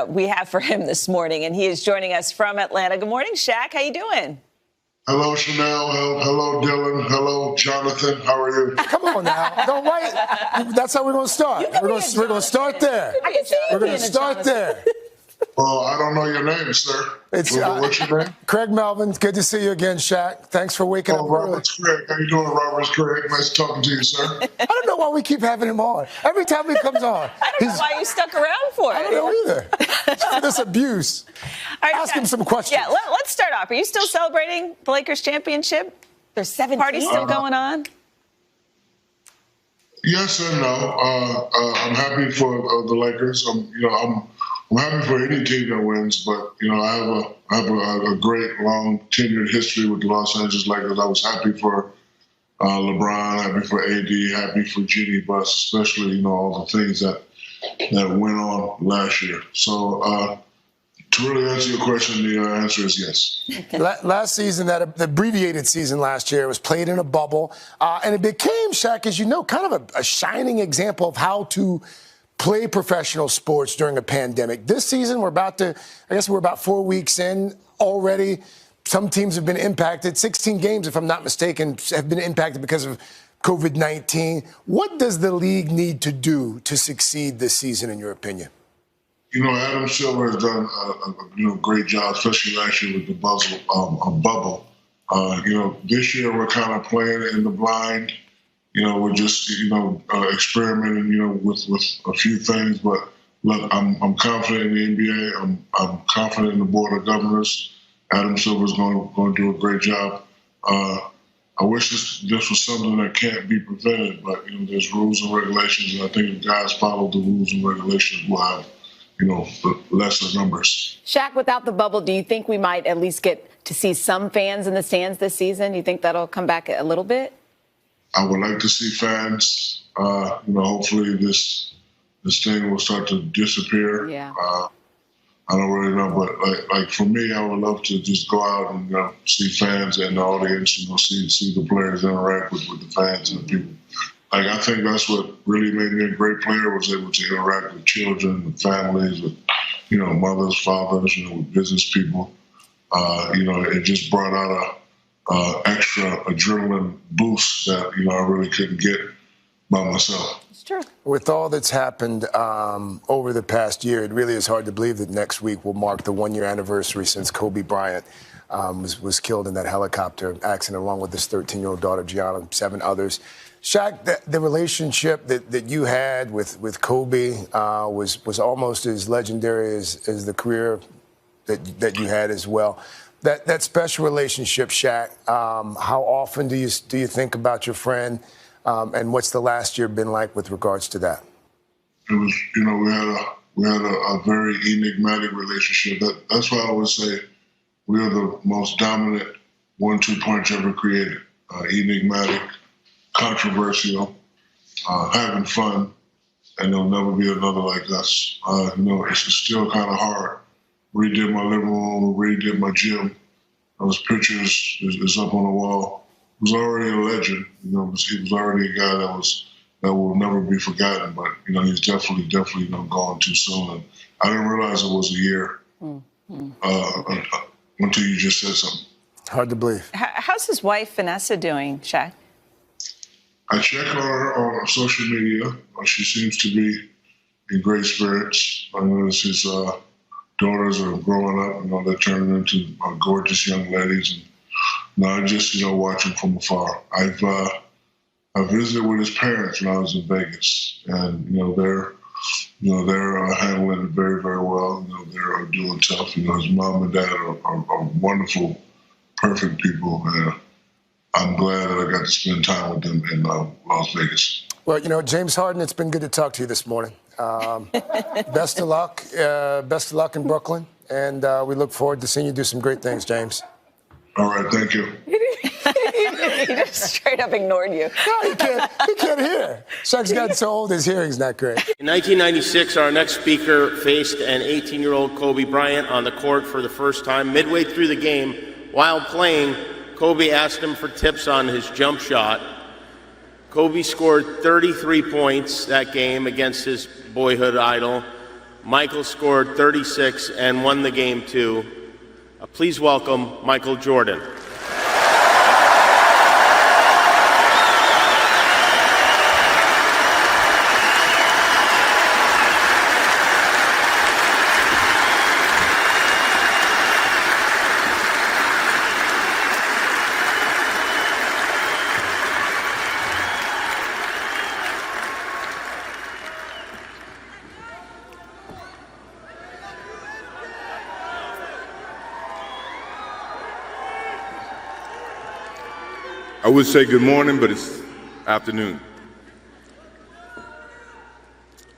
We have for him this morning, and he is joining us from Atlanta. Good morning, Shaq. How you doing? Hello, Chanel. Hello, Dylan. Hello, Jonathan. How are you? Come on now. Don't wait. That's how we're going to start. We're going to start there. We're going to start there. Well, I don't know your name, sir. What's your name? Craig Melvin. Good to see you again, Shaq. Thanks for waking up early. Robert's Craig. How you doing, Robert's Craig? Nice talking to you, sir. I don't know why we keep having him on. Every time he comes on. I don't know why you stuck around for it. I don't know either. This abuse. All right, Ask him some questions. Yeah, let's start off. Are you still celebrating the Lakers championship? There's 7 parties still going on? Yes and no. I'm happy for the Lakers. I'm happy for any team that wins, but I have a great long tenured history with the Los Angeles Lakers. I was happy for LeBron, happy for AD, happy for Jeannie Buss, especially all the things that went on last year. So to really answer your question, the answer is yes. Last season, that abbreviated season last year, was played in a bubble, and it became, Shaq, as you know, kind of a shining example of how to play professional sports during a pandemic. This season, we're about 4 weeks in already. Some teams have been impacted. 16 games, if I'm not mistaken, have been impacted because of COVID-19. What does the league need to do to succeed this season, in your opinion? Adam Silver has done a great job, especially last year with the bubble. This year we're kind of playing in the blind. We're just, experimenting, with a few things. But look, I'm confident in the NBA. I'm confident in the Board of Governors. Adam Silver's going to do a great job. I wish this was something that can't be prevented, but there's rules and regulations, and I think if guys follow the rules and regulations, we'll have lesser numbers. Shaq, without the bubble, do you think we might at least get to see some fans in the stands this season? Do you think that'll come back a little bit? I would like to see fans. Hopefully this thing will start to disappear. Yeah. I don't really know, but like for me, I would love to just go out and see fans in the audience. See the players interact with the fans and the people. Like, I think that's what really made me a great player, was able to interact with children, with families, with mothers, fathers, with business people. It just brought out a extra adrenaline boost that I really couldn't get by myself. It's true. With all that's happened over the past year, it really is hard to believe that next week will mark the 1-year anniversary since Kobe Bryant was killed in that helicopter accident, along with his 13-year-old daughter Gianna and 7 others. Shaq, the relationship that you had with Kobe was almost as legendary as the career that you had as well. That special relationship, Shaq, how often do you think about your friend, and what's the last year been like with regards to that? It was, we had a very enigmatic relationship. That's why I always say we are the most dominant 1-2 punch ever created. Enigmatic, controversial, having fun, and there'll never be another like us. It's still kind of hard. Redid my living room, redid my gym. Those pictures is up on the wall. He was already a legend. He was already a guy that will never be forgotten. But he's definitely gone too soon. And I didn't realize it was a year until you just said something. Hard to believe. How's his wife Vanessa doing, Shaq? I check on her on social media. She seems to be in great spirits. I notice his daughters are growing up. They're turning into gorgeous young ladies. And I just watch them from afar. I visited with his parents when I was in Vegas, and they're handling it very, very well. They're doing tough. His mom and dad are wonderful, perfect people. And I'm glad that I got to spend time with them in Las Vegas. Well, James Harden, it's been good to talk to you this morning. Best of luck. Best of luck in Brooklyn. And we look forward to seeing you do some great things, James. All right, thank you. He just straight up ignored you. No, he can't hear. Shaq's gotten so old, his hearing's not great. In 1996, our next speaker faced an 18-year-old Kobe Bryant on the court for the first time. Midway through the game, while playing, Kobe asked him for tips on his jump shot. Kobe scored 33 points that game against his boyhood idol. Michael scored 36 and won the game too. Please welcome Michael Jordan. I would say good morning, but it's afternoon.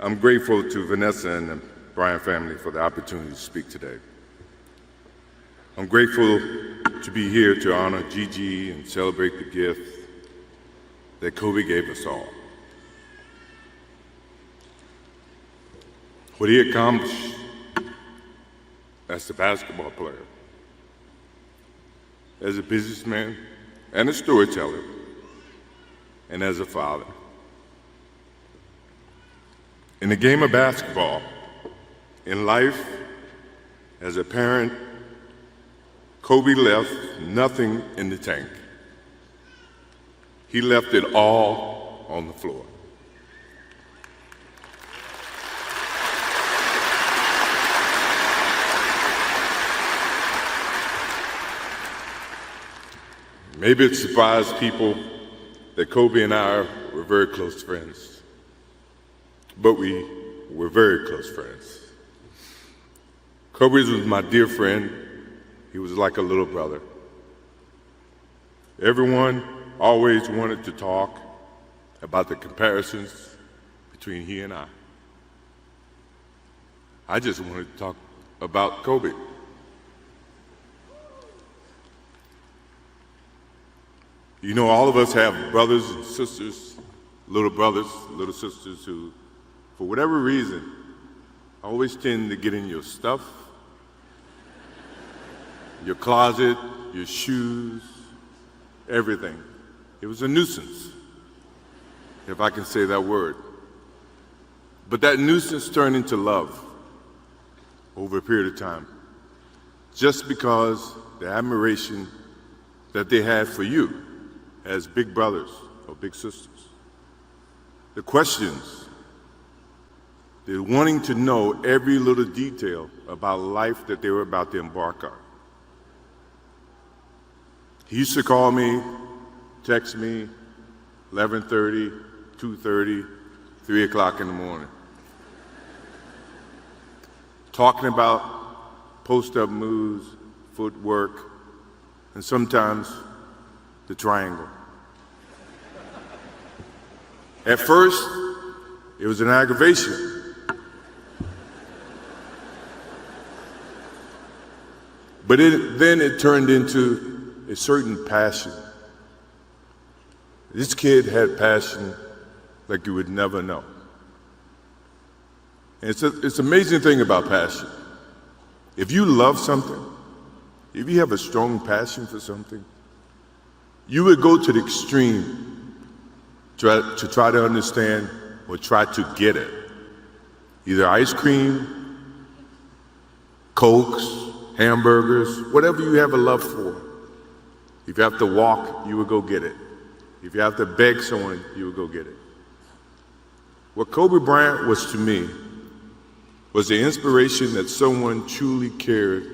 I'm grateful to Vanessa and the Bryant family for the opportunity to speak today. I'm grateful to be here to honor Gigi and celebrate the gift that Kobe gave us all. What he accomplished as a basketball player, as a businessman, and a storyteller, and as a father. In the game of basketball, in life, as a parent, Kobe left nothing in the tank. He left it all on the floor. Maybe it surprised people that Kobe and I were very close friends, but we were very close friends. Kobe was my dear friend. He was like a little brother. Everyone always wanted to talk about the comparisons between he and I. I just wanted to talk about Kobe. You know, all of us have brothers and sisters, little brothers, little sisters who, for whatever reason, always tend to get in your stuff, your closet, your shoes, everything. It was a nuisance, if I can say that word. But that nuisance turned into love over a period of time, just because the admiration that they had for you as big brothers or big sisters. The questions, the wanting to know every little detail about life that they were about to embark on. He used to call me, text me, 11:30, 2:30, 3 o'clock in the morning, talking about post-up moves, footwork, and sometimes the triangle. At first, it was an aggravation. But then it turned into a certain passion. This kid had passion like you would never know. And it's an amazing thing about passion. If you love something, if you have a strong passion for something, you would go to the extreme to try to understand or try to get it. Either ice cream, Cokes, hamburgers, whatever you have a love for. If you have to walk, you would go get it. If you have to beg someone, you would go get it. What Kobe Bryant was to me was the inspiration that someone truly cared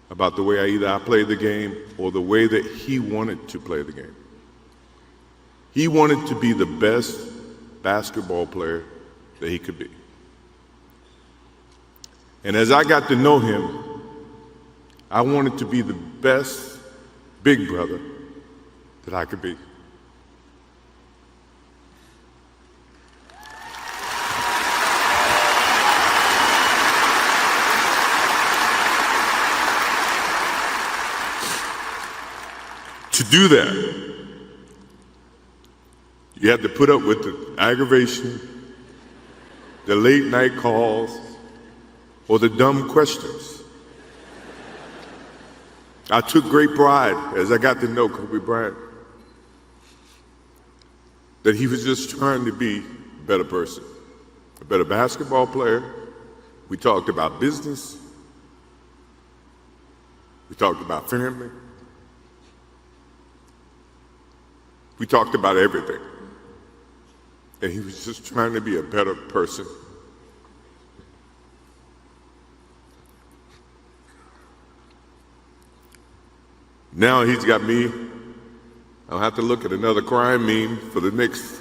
about the way I played the game or the way that he wanted to play the game. He wanted to be the best basketball player that he could be. And as I got to know him, I wanted to be the best big brother that I could be. To do that, you had to put up with the aggravation, the late night calls, or the dumb questions. I took great pride as I got to know Kobe Bryant that he was just trying to be a better person, a better basketball player, We talked about business. We talked about family. We talked about everything. And he was just trying to be a better person. Now he's got me. I'll have to look at another crime meme for the next.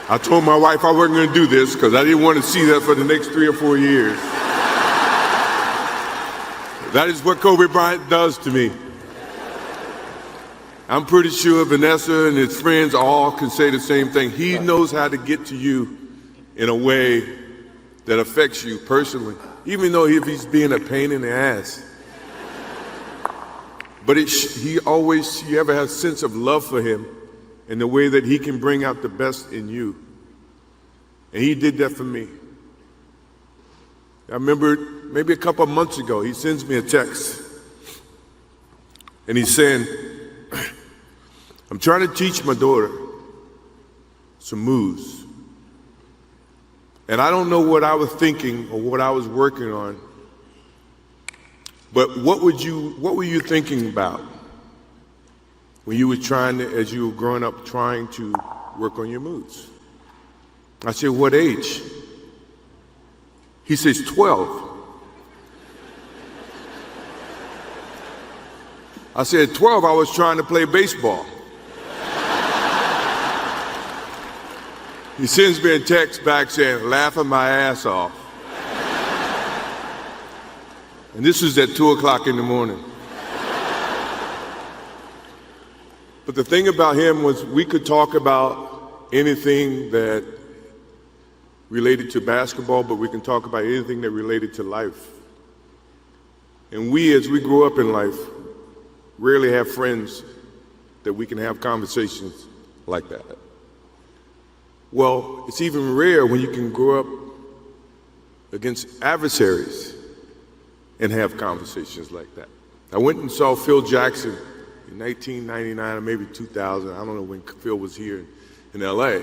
I told my wife I wasn't going to do this because I didn't want to see that for the next 3 or 4 years. That is what Kobe Bryant does to me. I'm pretty sure Vanessa and his friends all can say the same thing. He knows how to get to you in a way that affects you personally, even though if he's being a pain in the ass. But you ever have a sense of love for him in the way that he can bring out the best in you. And he did that for me. I remember maybe a couple of months ago, he sends me a text. And he's saying, I'm trying to teach my daughter some moves. And I don't know what I was thinking or what I was working on. But what were you thinking about when you were as you were growing up, trying to work on your moves? I said, what age? He says, 12. I said, 12, I was trying to play baseball. He sends me a text back saying, laughing my ass off. And this was at 2 o'clock in the morning. But the thing about him was we could talk about anything that related to basketball, but we can talk about anything that related to life. And as we grow up in life, rarely have friends that we can have conversations like that. Well, it's even rare when you can grow up against adversaries and have conversations like that. I went and saw Phil Jackson in 1999 or maybe 2000. I don't know when Phil was here in LA.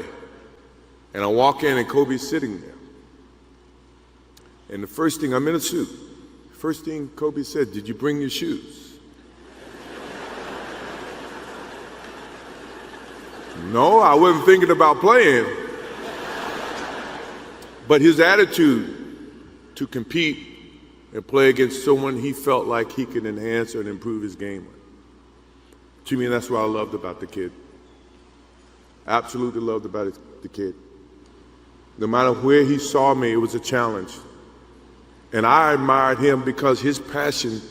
And I walk in and Kobe's sitting there. And the first thing, I'm in a suit. First thing Kobe said, did you bring your shoes? No, I wasn't thinking about playing. But his attitude to compete and play against someone he felt like he could enhance and improve his game with. To me, that's what I loved about the kid. Absolutely loved about the kid. No matter where he saw me, it was a challenge. And I admired him because his passion,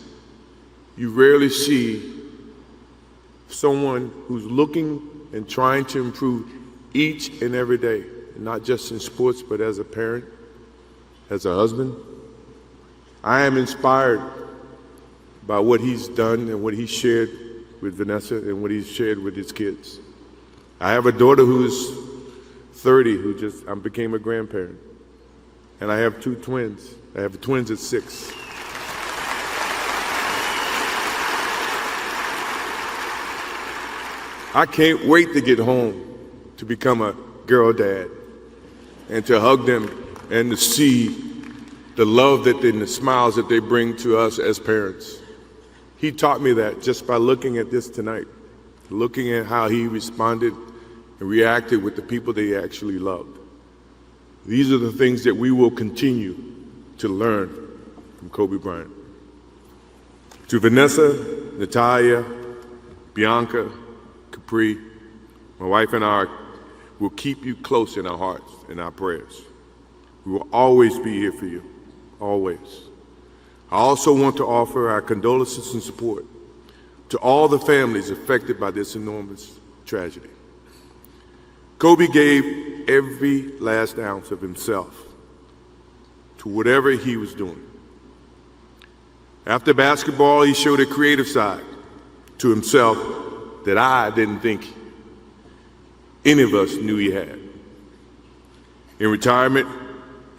you rarely see someone who's looking and trying to improve each and every day, not just in sports, but as a parent, as a husband. I am inspired by what he's done and what he shared with Vanessa and what he's shared with his kids. I have a daughter who's 30 who just became a grandparent. And I have 2 twins. I have twins at 6. I can't wait to get home to become a girl dad and to hug them and to see the love and the smiles that they bring to us as parents. He taught me that just by looking at this tonight, looking at how he responded and reacted with the people that he actually loved. These are the things that we will continue to learn from Kobe Bryant. To Vanessa, Natalia, Bianca, Capri, my wife and I will keep you close in our hearts and our prayers. We will always be here for you, always. I also want to offer our condolences and support to all the families affected by this enormous tragedy. Kobe gave every last ounce of himself to whatever he was doing. After basketball, he showed a creative side to himself that I didn't think any of us knew he had. In retirement,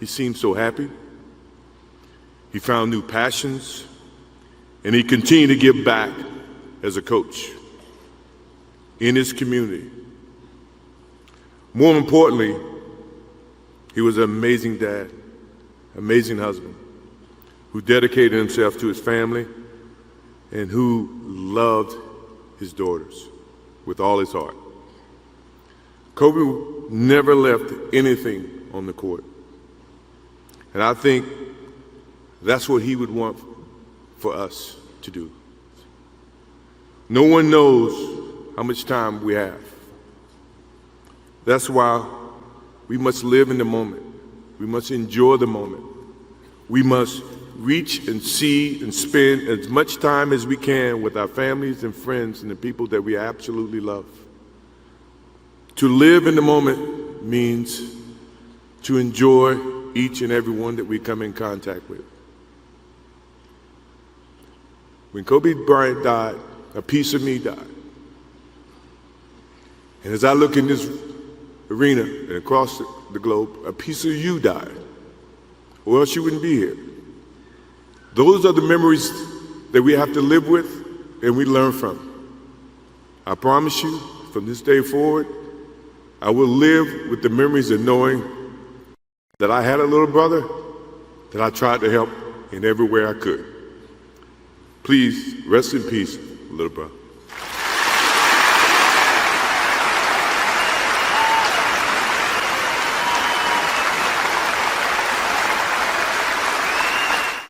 he seemed so happy. He found new passions, and he continued to give back as a coach in his community. More importantly, he was an amazing dad, amazing husband, who dedicated himself to his family and who loved his daughters with all his heart. Kobe never left anything on the court. And I think that's what he would want for us to do. No one knows how much time we have. That's why we must live in the moment. We must enjoy the moment. We must reach and see and spend as much time as we can with our families and friends and the people that we absolutely love. To live in the moment means to enjoy each and every one that we come in contact with. When Kobe Bryant died, a piece of me died. And as I look in this arena and across the globe, a piece of you died, or else you wouldn't be here. Those are the memories that we have to live with and we learn from. I promise you, from this day forward, I will live with the memories of knowing that I had a little brother that I tried to help in every way I could. Please rest in peace, little brother.